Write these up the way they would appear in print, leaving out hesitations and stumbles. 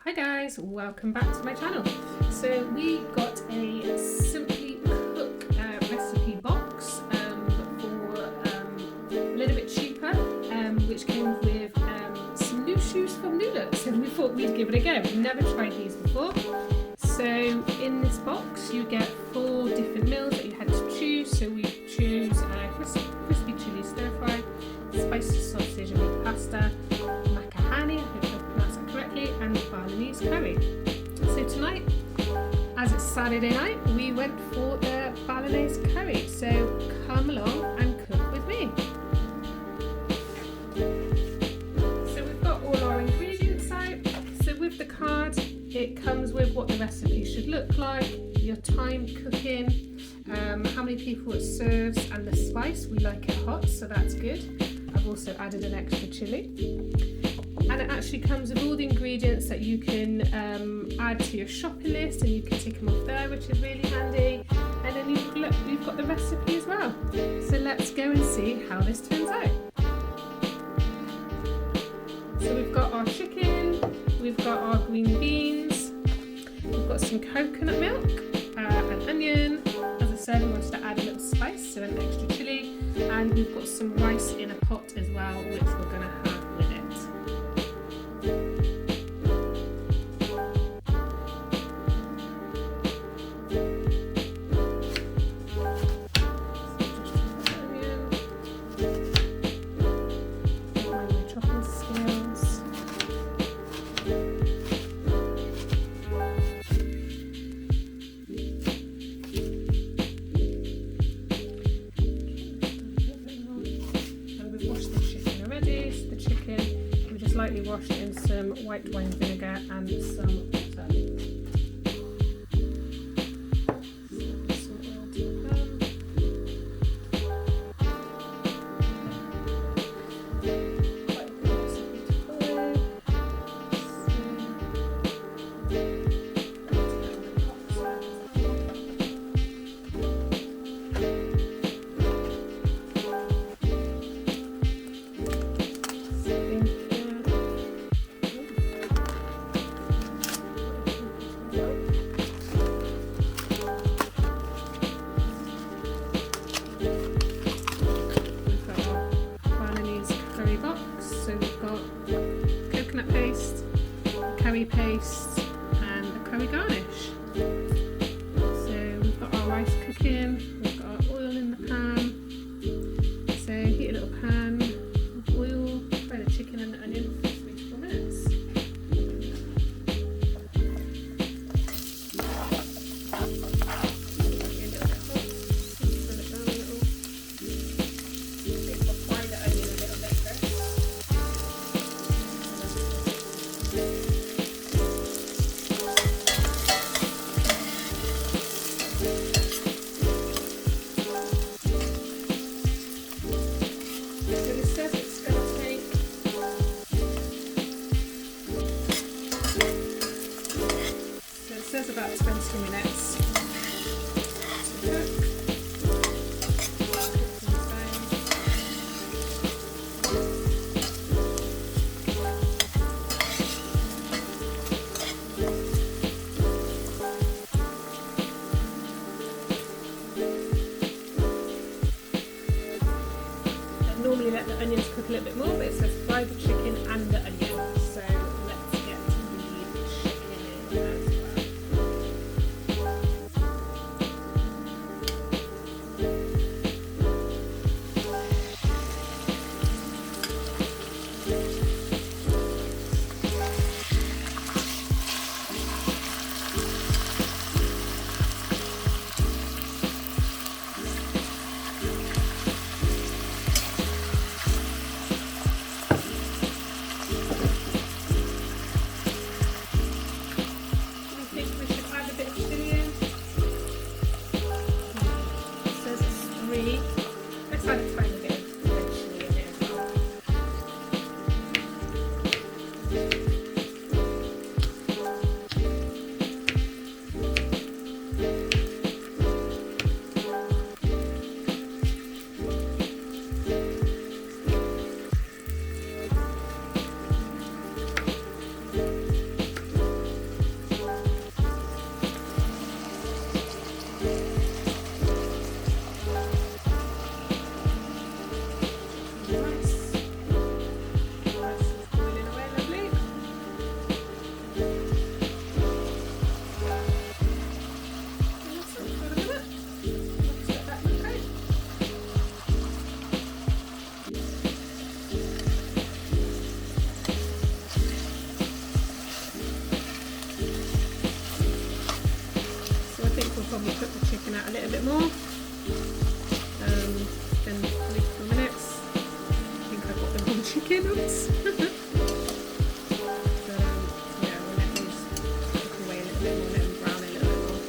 Hi guys, welcome back to my channel. So we got a Simply Cook recipe box for a little bit cheaper, which came with some new shoes from Lula. So we thought we'd give it a go. We've never tried these before. So in this box you get 4 different meals that you had to choose. So we choose crispy chili stir fry, spicy sausage and meat pasta, macahani, I hope I pronounced that correctly, and Balinese curry. So tonight, as it's Saturday night, we went for the Balinese curry. So come along and cook with me. So we've got all our ingredients out. So with the card, it comes with what the recipe should look like, your time cooking, how many people it serves, and the spice. We like it hot, so that's good. I've also added an extra chili. And it actually comes with all the ingredients that you can add to your shopping list, and you can tick them off there, which is really handy. And then you've got the recipe as well. So let's go and see how this turns out. So we've got our chicken, we've got our green beans, we've got some coconut milk, an onion. As I said, we wanted to add a little spice, so an extra chili, and we've got some rice in a pot as well, which we're going to have with it. Lightly wash it in some white wine vinegar and some water. Some oil to the pan. Quite a good recipe to follow. Coconut paste, curry paste, and a curry garnish. So we've got our rice cooking, we've got our oil in the pan. So heat a little pan with oil, fry the chicken and the onion for 3 to 4 minutes. It says about 20 minutes to cook. I normally let the onions cook a little bit more, but it says fry the chicken and the onion. So let's get the chicken in as well. a little bit more. Then 3 to 4 minutes. I think I got the wrong chicken. Oops. Yeah, we'll let these cook away a little bit more, let them brown a little bit more.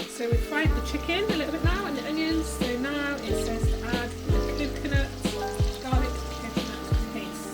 So we've fried the chicken a little bit now and the onions. So now it says to add the coconut, garlic, coconut paste.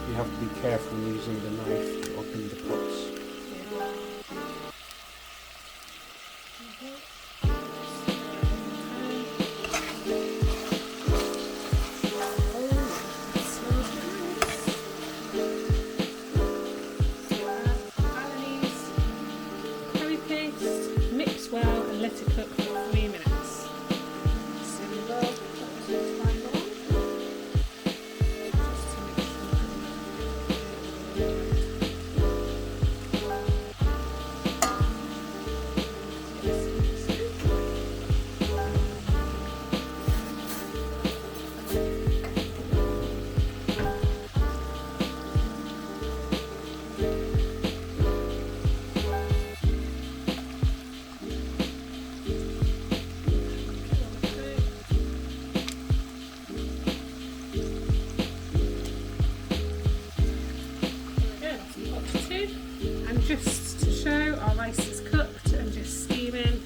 You have to be careful using the knife to open the pots. Balinese curry paste, mix well and let it cook for 3 minutes. So we will put this time on. And just to show, our rice is cooked and just steaming.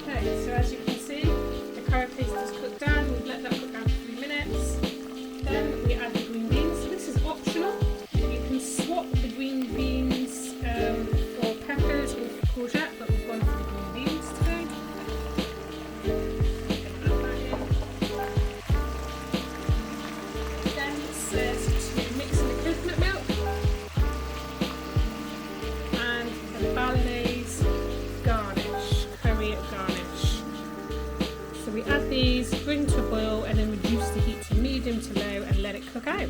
There. So as you can see, the curry paste is cooked down. We've let that cook down for 3 minutes. Then we add the green beans. So this is optional. You can swap the green beans for peppers or for courgette, but we've gone for the green beans today. Then it says to mix in the coconut milk and the Balinese garnish, curry garnish. So we add these, bring to a boil, and then reduce the heat to medium to low and let it cook out.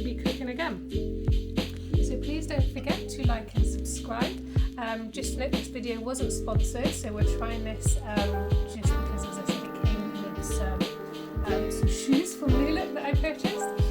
be cooking again. So please don't forget to like and subscribe. Just note this video wasn't sponsored, so we're trying this just because, as I said, it came with some shoes from Lulu that I purchased.